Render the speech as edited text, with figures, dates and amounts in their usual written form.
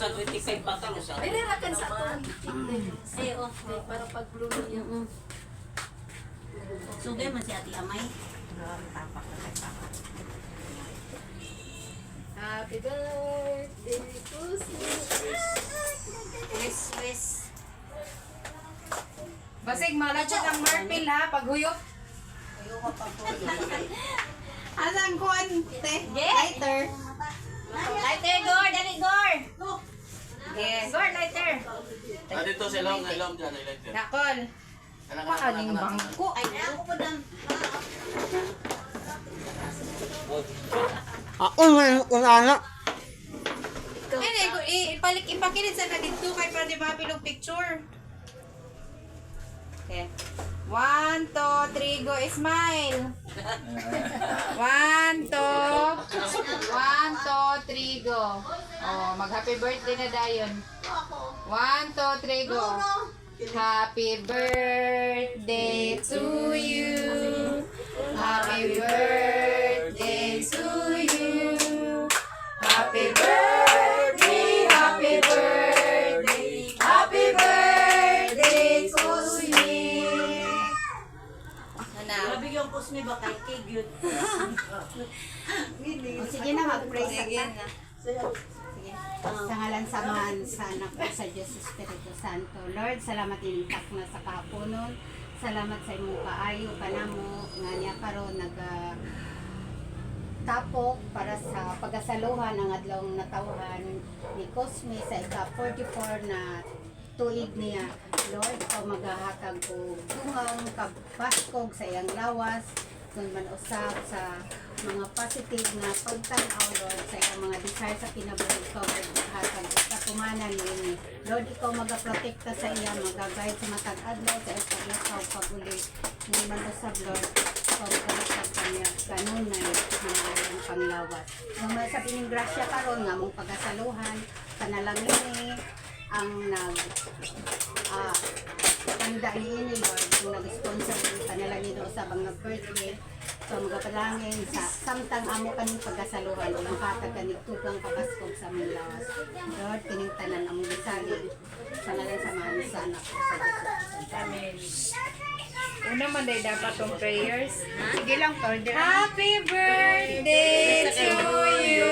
sa 25 patang sa. Nilirakan sa ato. Ay, okay. Para pag-blue niya. Sugay man si Ate Amay. Happy birthday to Wis. Basig malapit ang Marpil ha, paghuyok. Asang kuan, te? Lighter. Lighter, Gor! Dali, Gor! Yes. Gor, lighter! Dito sa ilong dyan, ilong. Nakol. Paaling bangko. Ay, ako po dam. Ako man kung ano. Ipakilit sa na dito kay para di mapilog picture. Okay. 1, 2, 3, go, smile. 1, 2, 3, go. Oh, mag-happy birthday na dayon. 1, 2, 3, go. Happy birthday to you. Happy birthday to you. Happy birthday, happy birthday, happy birthday to you. Grabe yung post ni ba kay Kig yun? Sige na, mag-pray sa Sige ta. na. Sige. Sa ngalan samahan sa anak ko sa Diyos Espiritu Santo. Lord, salamat inintak na sa kahaponon. Salamat sa imong kaayo kanamo nga niya karon tapok para sa pagasaluhan ng adlawng natawhan ni Cosme sa ika-44 na tuig niya. Lord, ikaw maghahatag ko tungang kabaskog sa iyang lawas kung man usab sa mga positive na pagtanaw, Lord, sa iyang mga desire sa kinabuhi, ikaw maghahatag sa kumanan ni Lord, ikaw magaprotekta sa iya, magagayad sa matag adlaw sa iyang paglakaw pag-uli. Hindi man usab, Lord, ikaw maghahatag kanya kanunay mga iyang panglawas. Nung may sabi ng grasya karon nga mong pagasaluhan, panalangin ang tanda ni Lord, kung nag-sponsor ng panalangin o sa bang nag-birthday. So magapalangin sa samtang amo kaning pagasaluhan o makatag kanig tugang kabaskog sa aming lawas. Lord, kining tanan among bisalig sa ngalan sa mga anak ko sa Diyos. Amen. Una man day dapat tong prayers. Sige lang, order. Happy birthday to you.